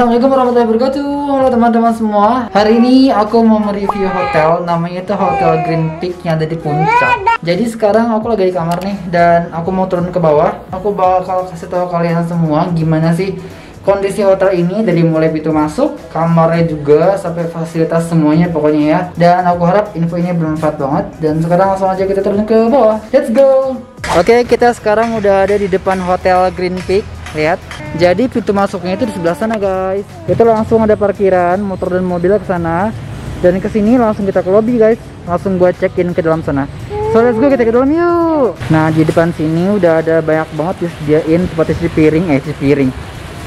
Assalamualaikum warahmatullahi wabarakatuh. Halo teman-teman semua. Hari ini aku mau mereview hotel, namanya itu Hotel Green Peak yang ada di Puncak. Jadi sekarang aku lagi di kamar nih dan aku mau turun ke bawah. Aku bakal kasih tahu kalian semua gimana sih kondisi hotel ini dari mulai pintu masuk, kamarnya juga sampai fasilitas semuanya pokoknya ya. Dan aku harap info ini bermanfaat banget. Dan sekarang langsung aja kita turun ke bawah. Let's go. Oke, kita sekarang udah ada di depan Hotel Green Peak. Lihat, jadi pintu masuknya itu di sebelah sana guys. Kita langsung ada parkiran motor dan mobil ke sana, dan ke sini langsung kita ke lobby guys. Langsung buat check in ke dalam sana. So let's go, kita ke dalam yuk. Nah, di depan sini udah ada banyak banget disediain tempat cuci piring,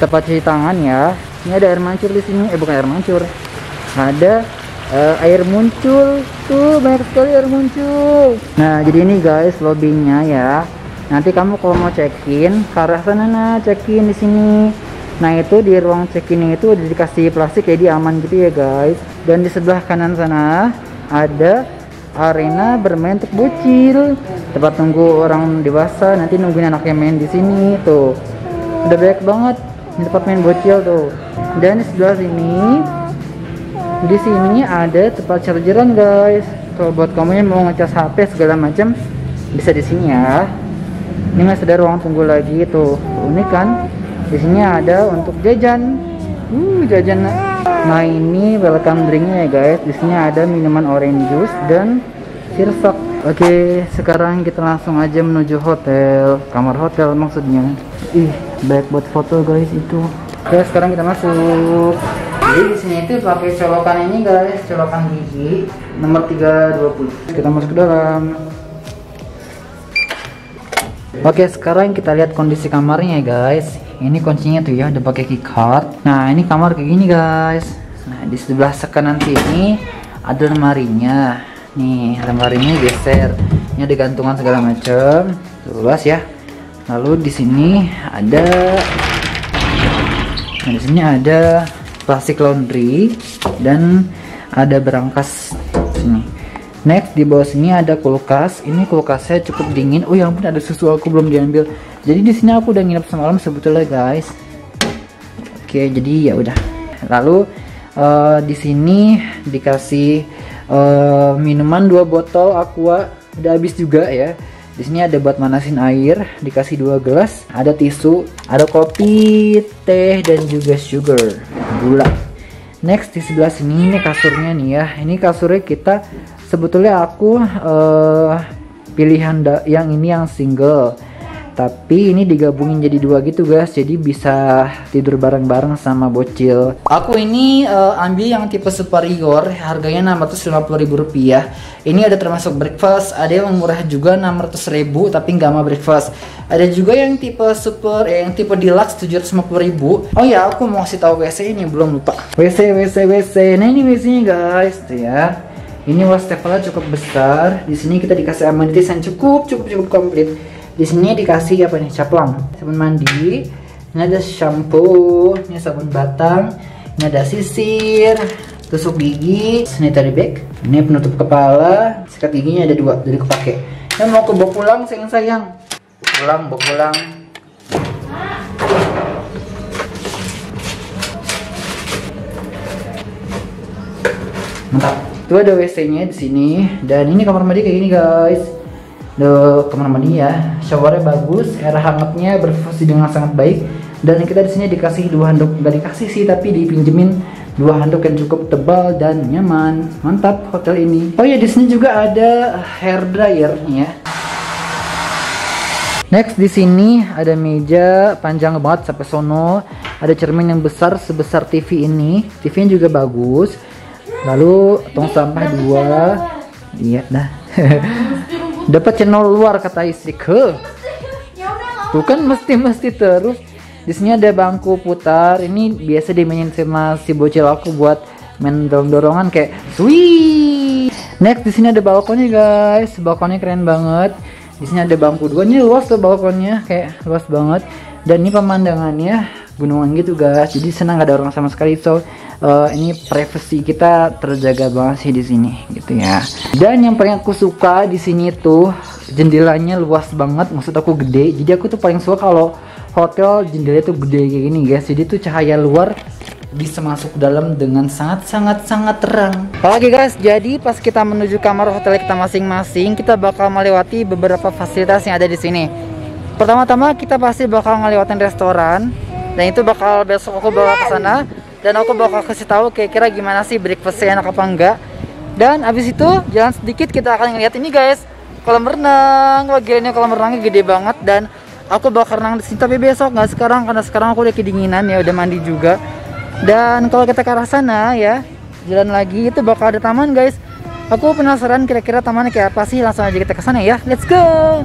tempat cuci tangan ya. Ini ada air mancur di sini, bukan air mancur. Ada air muncul tuh, banyak sekali air muncul. Nah, jadi ini guys lobbynya ya. Nanti kamu kalau mau check-in ke arah sana, nah check-in di sini. Nah, itu di ruang check-in itu udah dikasih plastik kayak di aman gitu ya guys. Dan di sebelah kanan sana ada arena bermain untuk bocil, tempat tunggu orang dewasa nanti nungguin anaknya main di sini tuh. Udah banyak banget di tempat main bocil tuh. Dan di sebelah sini, di sini ada tempat chargeran guys. Kalau buat kamu yang mau ngecas HP segala macam bisa di sini ya. Ini masih ada ruang tunggu lagi tuh, unik kan? Di sini ada untuk jajan, jajan. Nah, ini welcome drinknya ya guys. Di sini ada minuman orange juice dan sirsak. Oke, sekarang kita langsung aja menuju hotel, kamar hotel maksudnya. Ih, baik buat foto guys itu. Oke, sekarang kita masuk. Jadi di sini itu pakai colokan ini guys, colokan gigi nomor 320. Kita masuk ke dalam. Oke, sekarang kita lihat kondisi kamarnya ya guys. Ini kuncinya tuh ya, udah pakai keycard. Nah, ini kamar kayak gini guys. Nah, di sebelah kanan sini ada lemarinya. Nih, lemarinya geser. Ini ada gantungan segala macam. Luas ya. Lalu di sini ada, nah di sini ada plastik laundry dan ada berangkas sini. Next, di bawah sini ada kulkas. Ini kulkasnya cukup dingin. Oh ya ampun, ada susu aku belum diambil. Jadi di sini aku udah nginep semalam sebetulnya guys. Oke, jadi ya udah. Lalu di sini dikasih minuman 2 botol aqua, udah habis juga ya. Di sini ada buat manasin air, dikasih 2 gelas, ada tisu, ada kopi, teh dan juga sugar, gula. Next, di sebelah sini ini kasurnya nih ya. Ini kasurnya kita sebetulnya aku pilihan yang ini yang single, tapi ini digabungin jadi 2 gitu guys, jadi bisa tidur bareng-bareng sama bocil. Aku ini ambil yang tipe superior, harganya Rp650.000. Ini ada termasuk breakfast, ada yang murah juga 600.000 tapi nggak sama breakfast. Ada juga yang tipe super, yang tipe deluxe 750.000. Oh ya, aku mau kasih tahu WC ini, belum lupa. WC. Nah, ini WC-nya guys, tuh ya. Ini wastafelnya cukup besar. Di sini kita dikasih amenities yang cukup komplit. Di sini dikasih apa nih? Caplang, sabun mandi. Ini ada shampoo, ini sabun batang. Ini ada sisir, tusuk gigi, sanitary bag. Ini penutup kepala, sikat giginya ada 2, jadi kepake. Yang mau bawa pulang sayang. Bawa pulang. Mantap. Itu ada WC-nya di sini, dan ini kamar mandi kayak gini guys. Kamar mandi ya, showernya bagus, air hangatnya berfungsi dengan sangat baik. Dan kita di sini dikasih 2 handuk, nggak dikasih sih tapi dipinjemin 2 handuk yang cukup tebal dan nyaman. Mantap hotel ini. Oh ya, di sini juga ada hair dryer ya. Next, di sini ada meja panjang banget sampai sono. Ada cermin yang besar sebesar TV ini. TV-nya juga bagus. Lalu tong sampah 2. Iya dah. Dapat channel luar kata istriku. Tuh kan mesti terus. Di sini ada bangku putar. Ini biasa dimainin sama si bocil aku buat main dorong-dorongan kayak sweet. Next, di sini ada balkonnya guys. Balkonnya keren banget. Di sini ada bangku 2, nya luas tuh balkonnya, kayak luas banget. Dan ini pemandangannya gunungan gitu guys. Jadi senang gak ada orang sama sekali. So ini privacy kita terjaga banget sih di sini gitu ya. Dan yang paling aku suka di sini tuh jendelanya luas banget, maksud aku gede. Jadi aku tuh paling suka kalau hotel jendelanya tuh gede kayak gini guys. Jadi tuh cahaya luar bisa masuk dalam dengan sangat terang. Oke guys, jadi pas kita menuju kamar hotel kita masing-masing, kita bakal melewati beberapa fasilitas yang ada di sini. Pertama-tama kita pasti bakal ngelewatin restoran, dan itu bakal besok aku bawa ke sana, dan aku bakal kasih tahu kira-kira gimana sih breakfastnya enak apa enggak. Dan abis itu jalan sedikit kita akan ngeliat ini guys, kolam renang. Wah gila, ini kolam renangnya gede banget, dan aku bakal renang di sini tapi besok, nggak sekarang, karena sekarang aku udah kedinginan ya, udah mandi juga. Dan kalau kita ke arah sana ya, jalan lagi itu bakal ada taman guys. Aku penasaran kira-kira tamannya kayak apa sih, langsung aja kita ke sana ya. Let's go.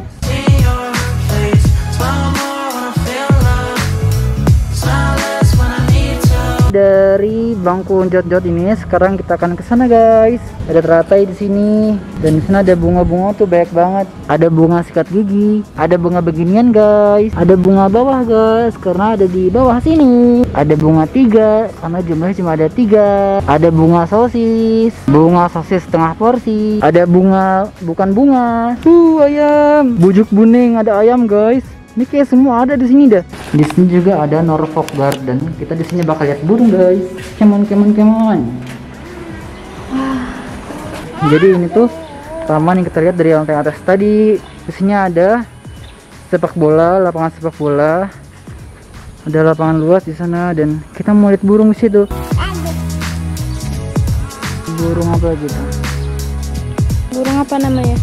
Dari bangku jot-jot ini sekarang kita akan ke sana guys. Ada teratai di sini, dan di sana ada bunga-bunga tuh banyak banget. Ada bunga sikat gigi, ada bunga beginian guys, ada bunga bawah guys karena ada di bawah sini. Ada bunga 3 karena jumlahnya cuma ada 3. Ada bunga sosis setengah porsi. Ada bunga bukan bunga. Ayam, bujuk buning, ada ayam guys. Ini kayak semua ada di sini dah. Di sini juga ada Norfolk Garden. Kita di sini bakal lihat burung guys. Come on. Jadi ini tuh taman yang kita lihat dari lantai atas tadi. Di sini ada sepak bola, lapangan sepak bola. Ada lapangan luas di sana, dan kita mau lihat burung di situ. Burung apa gitu? Burung apa namanya?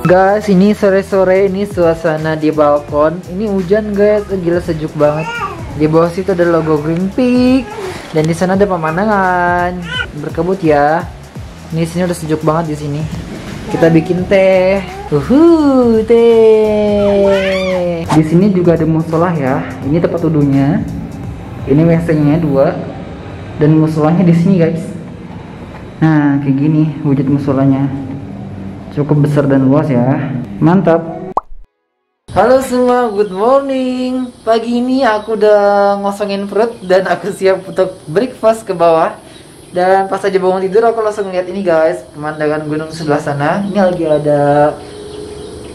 Guys, ini sore-sore, ini suasana di balkon. Ini hujan guys, gila sejuk banget. Di bawah situ ada logo Green Peak, dan di sana ada pemandangan berkebut ya. Ini sini udah sejuk banget di sini. Kita bikin teh. Teh. Di sini juga ada musola ya. Ini tempat wudhunya. Ini WC-nya 2, dan musolanya di sini guys. Nah, kayak gini wujud musolanya. Cukup besar dan luas ya. Mantap. Halo semua, good morning. Pagi ini aku udah ngosongin perut dan aku siap untuk breakfast ke bawah. Dan pas aja bangun tidur aku langsung lihat ini guys, pemandangan gunung sebelah sana. Ini lagi ada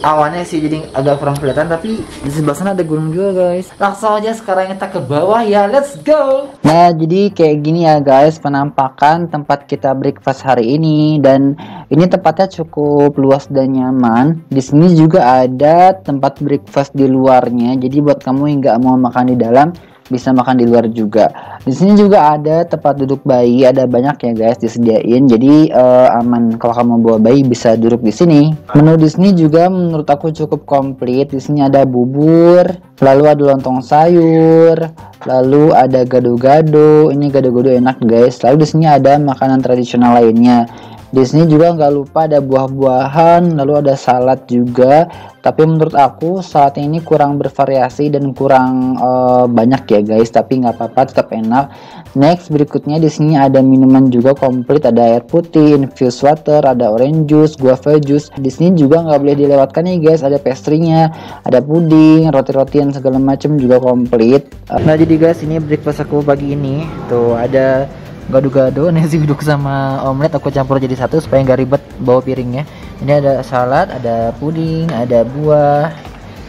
awannya sih, jadi agak kurang kelihatan, tapi di sebelah sana ada gunung juga guys. Langsung aja sekarang kita ke bawah ya, let's go. Nah, jadi kayak gini ya guys penampakan tempat kita breakfast hari ini, dan ini tempatnya cukup luas dan nyaman. Di sini juga ada tempat breakfast di luarnya, jadi buat kamu yang nggak mau makan di dalam bisa makan di luar juga. Di sini juga ada tempat duduk bayi, ada banyak ya guys disediain. Jadi aman kalau kamu bawa bayi bisa duduk di sini. Menu di sini juga menurut aku cukup komplit. Di sini ada bubur, lalu ada lontong sayur, lalu ada gado-gado. Ini gado-gado enak guys. Lalu di sini ada makanan tradisional lainnya. Di sini juga nggak lupa ada buah-buahan, lalu ada salad juga. Tapi menurut aku salad ini kurang bervariasi dan kurang banyak ya guys. Tapi nggak apa-apa, tetap enak. Next berikutnya di sini ada minuman juga komplit, ada air putih, infused water, ada orange juice, guava juice. Di sini juga nggak boleh dilewatkan nih guys. Ada pastry-nya, ada puding, roti-rotian segala macam juga komplit. Nah jadi guys, ini breakfast aku pagi ini. Tuh ada gado-gado, nasi uduk sama omelet aku campur jadi satu supaya nggak ribet bawa piringnya. Ini ada salad, ada puding, ada buah,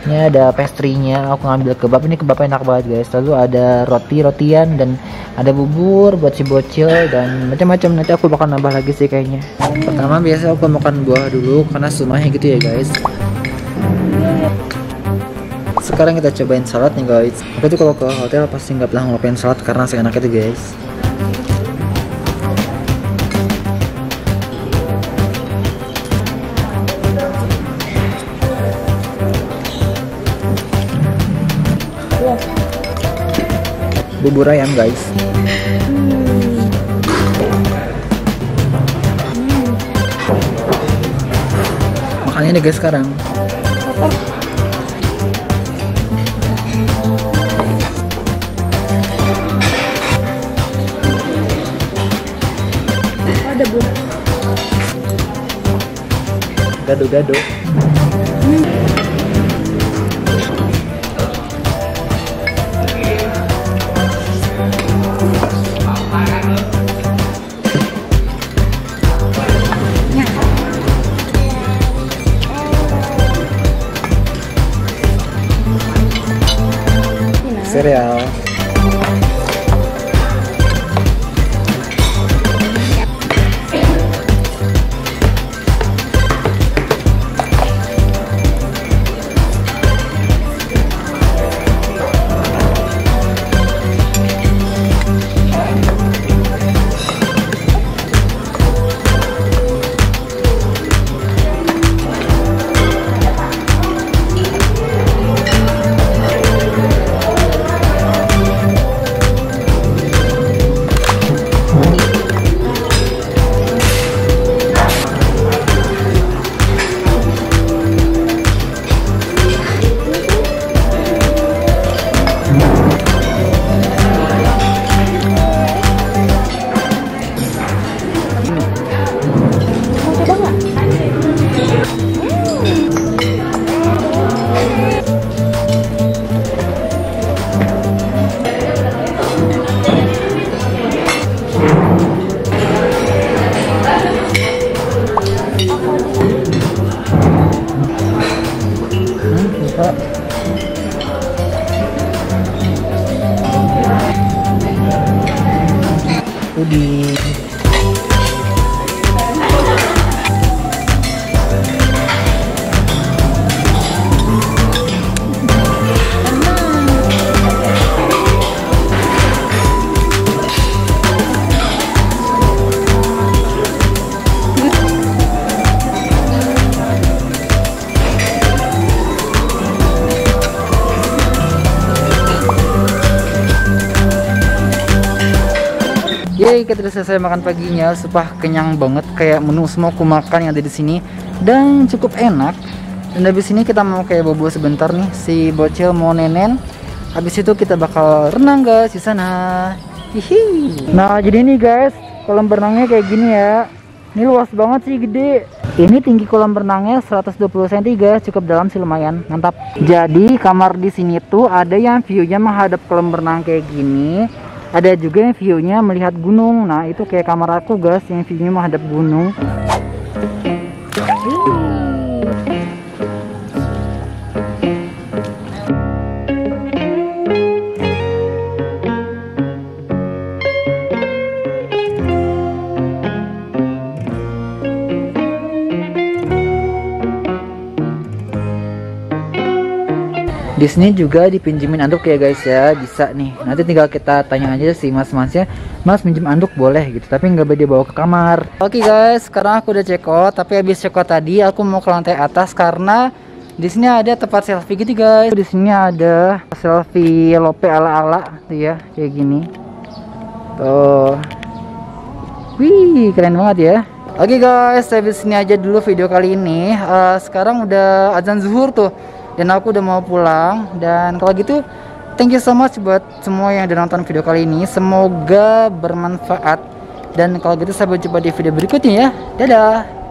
ini ada pastry-nya. Aku ngambil kebab, ini kebabnya enak banget guys. Lalu ada roti-rotian dan ada bubur buat si bocil dan macam-macam. Nanti aku bakal nambah lagi sih kayaknya. Pertama biasa aku makan buah dulu karena sunahnya gitu ya guys. Sekarang kita cobain salad nih guys. Aku tuh kalau ke hotel pasti nggak pernah ngelupain salad karena seenak itu guys. Bubur ayam guys. Makannya nih guys sekarang. Ada buah. Gado-gado. Puding. Yeay, kita udah selesai makan paginya. Sumpah kenyang banget, kayak menu semua aku makan yang ada di sini dan cukup enak. Dan habis ini kita mau kayak bobo sebentar nih, si bocil mau nenen. Habis itu kita bakal renang guys di sana. Hihi. Nah, jadi nih guys, kolam berenangnya kayak gini ya. Ini luas banget sih, gede. Ini tinggi kolam berenangnya 120 cm guys, cukup dalam sih, lumayan mantap. Jadi kamar di sini tuh ada yang view-nya menghadap kolam berenang kayak gini. Ada juga yang view-nya melihat gunung. Nah, itu kayak kamar aku guys, yang view-nya menghadap gunung. Di sini juga dipinjemin anduk ya guys ya, bisa nih. Nanti tinggal kita tanya aja sih mas-masnya, mas minjem anduk boleh gitu, tapi nggak boleh dibawa ke kamar. Oke guys, sekarang aku udah check out, tapi habis check out tadi aku mau ke lantai atas karena di sini ada tempat selfie gitu guys. Di sini ada selfie lope ala-ala tuh ya, kayak gini. Tuh. Wih, keren banget ya. Oke guys, habis ini aja dulu video kali ini. Sekarang udah azan zuhur tuh. Dan aku udah mau pulang. Dan kalau gitu, thank you so much buat semua yang udah nonton video kali ini. Semoga bermanfaat. Dan kalau gitu sampai jumpa di video berikutnya ya. Dadah.